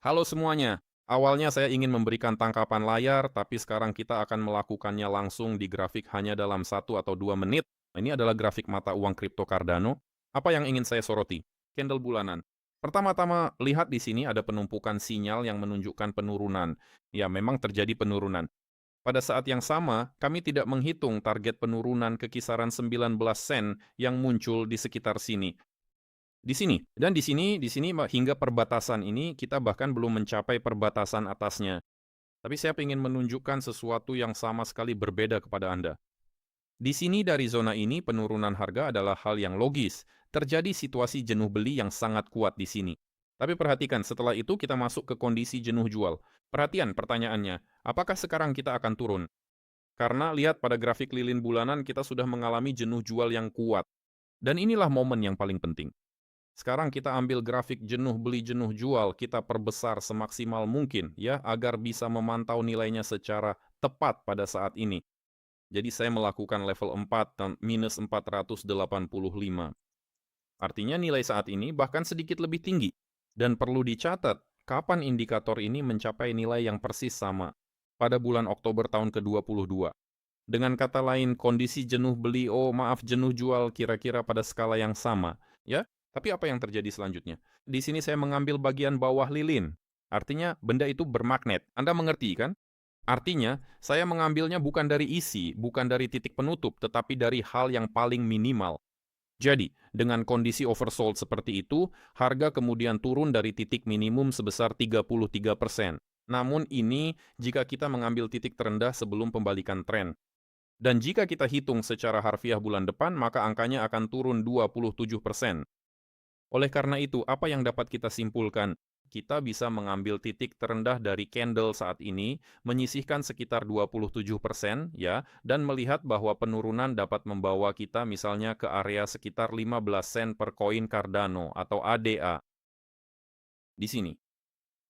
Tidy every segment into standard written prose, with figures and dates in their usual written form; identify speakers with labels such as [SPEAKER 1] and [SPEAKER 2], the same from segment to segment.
[SPEAKER 1] Halo semuanya, awalnya saya ingin memberikan tangkapan layar, tapi sekarang kita akan melakukannya langsung di grafik hanya dalam 1 atau 2 menit. Ini adalah grafik mata uang kripto Cardano. Apa yang ingin saya soroti? Candle bulanan. Pertama-tama, lihat di sini ada penumpukan sinyal yang menunjukkan penurunan. Ya, memang terjadi penurunan. Pada saat yang sama, kami tidak menghitung target penurunan ke kisaran 19 sen yang muncul di sekitar sini. Di sini hingga perbatasan ini kita bahkan belum mencapai perbatasan atasnya. Tapi saya ingin menunjukkan sesuatu yang sama sekali berbeda kepada Anda. Di sini dari zona ini penurunan harga adalah hal yang logis. Terjadi situasi jenuh beli yang sangat kuat di sini. Tapi perhatikan, setelah itu kita masuk ke kondisi jenuh jual. Perhatian pertanyaannya, apakah sekarang kita akan turun? Karena lihat pada grafik lilin bulanan kita sudah mengalami jenuh jual yang kuat. Dan inilah momen yang paling penting. Sekarang kita ambil grafik jenuh beli jenuh jual, kita perbesar semaksimal mungkin ya agar bisa memantau nilainya secara tepat pada saat ini. Jadi saya melakukan level 4 dan minus 485. Artinya nilai saat ini bahkan sedikit lebih tinggi. Dan perlu dicatat, kapan indikator ini mencapai nilai yang persis sama? Pada bulan Oktober tahun ke-22. Dengan kata lain, kondisi jenuh jual kira-kira pada skala yang sama, ya. Tapi apa yang terjadi selanjutnya? Di sini saya mengambil bagian bawah lilin. Artinya benda itu bermagnet. Anda mengerti kan? Artinya, saya mengambilnya bukan dari isi, bukan dari titik penutup, tetapi dari hal yang paling minimal. Jadi, dengan kondisi oversold seperti itu, harga kemudian turun dari titik minimum sebesar 33%. Namun ini jika kita mengambil titik terendah sebelum pembalikan tren. Dan jika kita hitung secara harfiah bulan depan, maka angkanya akan turun 27%. Oleh karena itu, apa yang dapat kita simpulkan? Kita bisa mengambil titik terendah dari candle saat ini, menyisihkan sekitar 27%, ya, dan melihat bahwa penurunan dapat membawa kita misalnya ke area sekitar 15 sen per koin Cardano atau ADA di sini.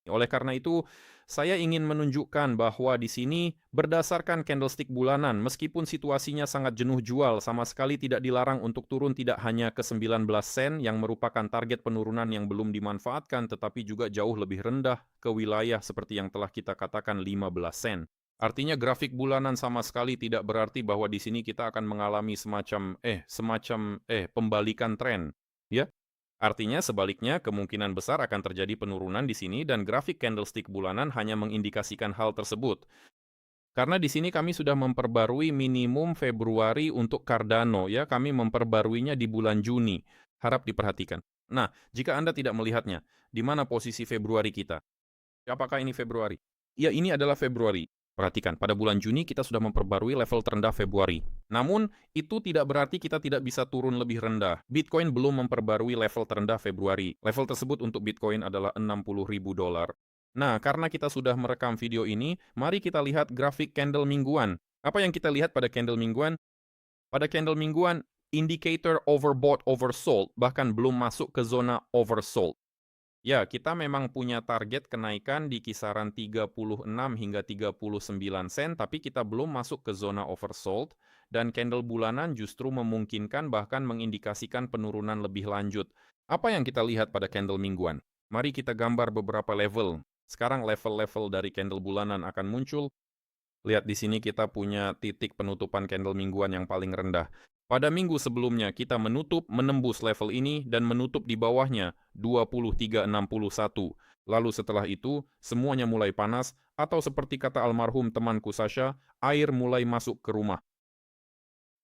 [SPEAKER 1] Oleh karena itu, saya ingin menunjukkan bahwa di sini berdasarkan candlestick bulanan, meskipun situasinya sangat jenuh jual, sama sekali tidak dilarang untuk turun tidak hanya ke 19 sen yang merupakan target penurunan yang belum dimanfaatkan, tetapi juga jauh lebih rendah ke wilayah seperti yang telah kita katakan 15 sen. Artinya grafik bulanan sama sekali tidak berarti bahwa di sini kita akan mengalami semacam pembalikan tren, ya. Artinya sebaliknya, kemungkinan besar akan terjadi penurunan di sini dan grafik candlestick bulanan hanya mengindikasikan hal tersebut. Karena di sini kami sudah memperbarui minimum Februari untuk Cardano, ya, kami memperbaruinya di bulan Juni. Harap diperhatikan. Nah, jika Anda tidak melihatnya, di mana posisi Februari kita? Apakah ini Februari? Ya, ini adalah Februari. Perhatikan, pada bulan Juni kita sudah memperbarui level terendah Februari. Namun, itu tidak berarti kita tidak bisa turun lebih rendah. Bitcoin belum memperbarui level terendah Februari. Level tersebut untuk Bitcoin adalah $60.000. Nah, karena kita sudah merekam video ini, mari kita lihat grafik candle mingguan. Apa yang kita lihat pada candle mingguan? Pada candle mingguan, indicator overbought, oversold, bahkan belum masuk ke zona oversold. Ya, kita memang punya target kenaikan di kisaran 36 hingga 39 sen, tapi kita belum masuk ke zona oversold, dan candle bulanan justru memungkinkan bahkan mengindikasikan penurunan lebih lanjut. Apa yang kita lihat pada candle mingguan? Mari kita gambar beberapa level. Sekarang level-level dari candle bulanan akan muncul. Lihat di sini kita punya titik penutupan candle mingguan yang paling rendah. Pada minggu sebelumnya kita menembus level ini dan menutup di bawahnya 23.61. Lalu setelah itu semuanya mulai panas atau seperti kata almarhum temanku Sasha, air mulai masuk ke rumah.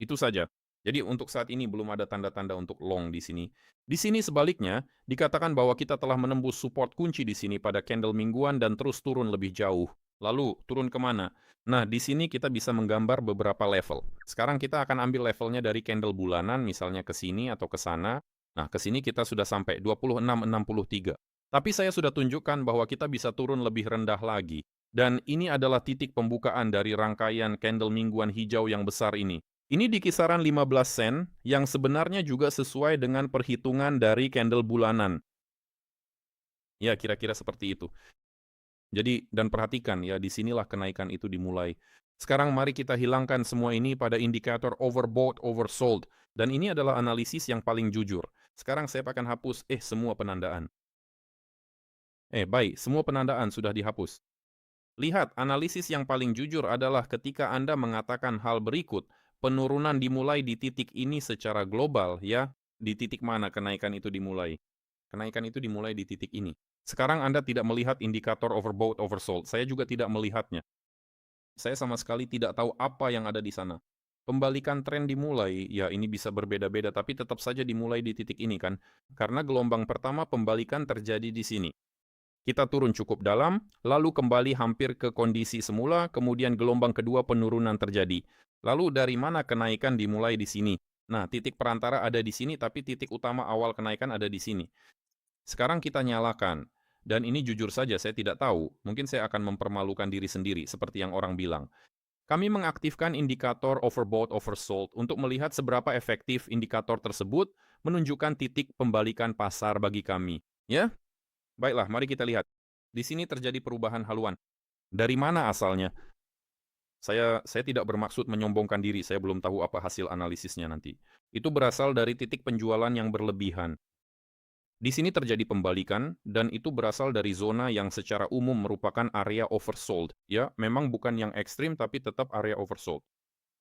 [SPEAKER 1] Itu saja. Jadi untuk saat ini belum ada tanda-tanda untuk long di sini. Di sini sebaliknya, dikatakan bahwa kita telah menembus support kunci di sini pada candle mingguan dan terus turun lebih jauh. Lalu, turun kemana? Nah, di sini kita bisa menggambar beberapa level. Sekarang kita akan ambil levelnya dari candle bulanan, misalnya ke sini atau ke sana. Nah, ke sini kita sudah sampai 26.63. Tapi saya sudah tunjukkan bahwa kita bisa turun lebih rendah lagi. Dan ini adalah titik pembukaan dari rangkaian candle mingguan hijau yang besar ini. Ini di kisaran 15 sen, yang sebenarnya juga sesuai dengan perhitungan dari candle bulanan. Ya, kira-kira seperti itu. Jadi, dan perhatikan ya, disinilah kenaikan itu dimulai. Sekarang mari kita hilangkan semua ini pada indikator overbought, oversold. Dan ini adalah analisis yang paling jujur. Sekarang saya akan hapus semua penandaan. Baik, semua penandaan sudah dihapus. Lihat, analisis yang paling jujur adalah ketika Anda mengatakan hal berikut, penurunan dimulai di titik ini secara global, ya. Di titik mana kenaikan itu dimulai? Kenaikan itu dimulai di titik ini. Sekarang Anda tidak melihat indikator overbought, oversold. Saya juga tidak melihatnya. Saya sama sekali tidak tahu apa yang ada di sana. Pembalikan tren dimulai, ya ini bisa berbeda-beda, tapi tetap saja dimulai di titik ini kan. Karena gelombang pertama pembalikan terjadi di sini. Kita turun cukup dalam, lalu kembali hampir ke kondisi semula, kemudian gelombang kedua penurunan terjadi. Lalu dari mana kenaikan dimulai di sini? Nah, titik perantara ada di sini, tapi titik utama awal kenaikan ada di sini. Sekarang kita nyalakan. Dan ini jujur saja saya tidak tahu, mungkin saya akan mempermalukan diri sendiri, seperti yang orang bilang. Kami mengaktifkan indikator overbought, oversold untuk melihat seberapa efektif indikator tersebut menunjukkan titik pembalikan pasar bagi kami. Ya, baiklah, mari kita lihat. Di sini terjadi perubahan haluan. Dari mana asalnya? Saya tidak bermaksud menyombongkan diri, saya belum tahu apa hasil analisisnya nanti. Itu berasal dari titik penjualan yang berlebihan. Di sini terjadi pembalikan, dan itu berasal dari zona yang secara umum merupakan area oversold. Ya, memang bukan yang ekstrim, tapi tetap area oversold.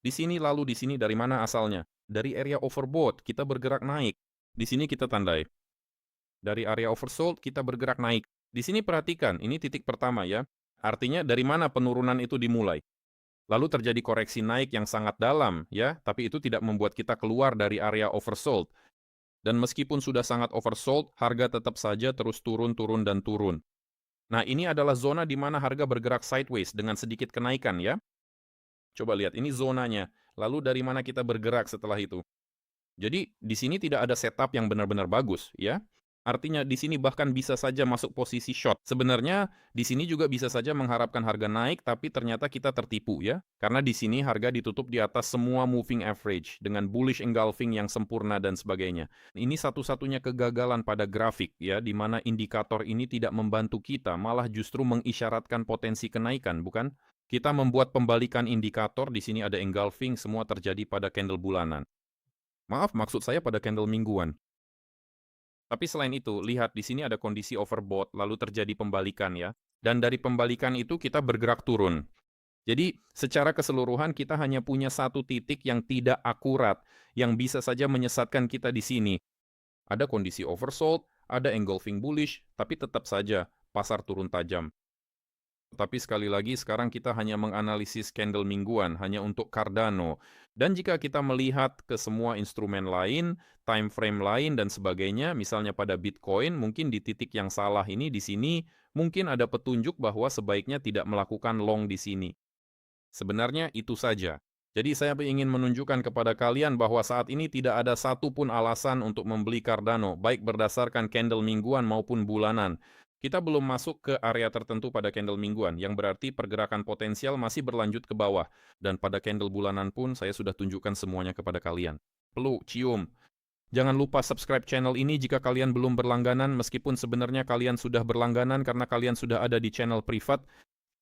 [SPEAKER 1] Di sini lalu di sini dari mana asalnya? Dari area overbought, kita bergerak naik. Di sini kita tandai. Dari area oversold, kita bergerak naik. Di sini perhatikan, ini titik pertama ya. Artinya dari mana penurunan itu dimulai. Lalu terjadi koreksi naik yang sangat dalam ya, tapi itu tidak membuat kita keluar dari area oversold. Dan meskipun sudah sangat oversold, harga tetap saja terus turun, turun, dan turun. Nah, ini adalah zona di mana harga bergerak sideways dengan sedikit kenaikan ya. Coba lihat, ini zonanya. Lalu dari mana kita bergerak setelah itu? Jadi, di sini tidak ada setup yang benar-benar bagus, ya. Artinya, di sini bahkan bisa saja masuk posisi short. Sebenarnya, di sini juga bisa saja mengharapkan harga naik, tapi ternyata kita tertipu, ya. Karena di sini harga ditutup di atas semua moving average, dengan bullish engulfing yang sempurna dan sebagainya. Ini satu-satunya kegagalan pada grafik, ya, di mana indikator ini tidak membantu kita, malah justru mengisyaratkan potensi kenaikan, bukan? Kita membuat pembalikan indikator, di sini ada engulfing, semua terjadi pada candle bulanan. Maaf, maksud saya pada candle mingguan. Tapi selain itu, lihat di sini ada kondisi overbought, lalu terjadi pembalikan ya. Dan dari pembalikan itu kita bergerak turun. Jadi, secara keseluruhan kita hanya punya satu titik yang tidak akurat, yang bisa saja menyesatkan kita di sini. Ada kondisi oversold, ada engulfing bullish, tapi tetap saja pasar turun tajam. Tapi sekali lagi sekarang kita hanya menganalisis candle mingguan, hanya untuk Cardano. Dan jika kita melihat ke semua instrumen lain, time frame lain dan sebagainya, misalnya pada Bitcoin, mungkin di titik yang salah ini di sini, mungkin ada petunjuk bahwa sebaiknya tidak melakukan long di sini. Sebenarnya itu saja. Jadi saya ingin menunjukkan kepada kalian bahwa saat ini tidak ada satupun alasan untuk membeli Cardano, baik berdasarkan candle mingguan maupun bulanan. Kita belum masuk ke area tertentu pada candle mingguan, yang berarti pergerakan potensial masih berlanjut ke bawah. Dan pada candle bulanan pun saya sudah tunjukkan semuanya kepada kalian. Peluk, cium. Jangan lupa subscribe channel ini jika kalian belum berlangganan, meskipun sebenarnya kalian sudah berlangganan karena kalian sudah ada di channel privat.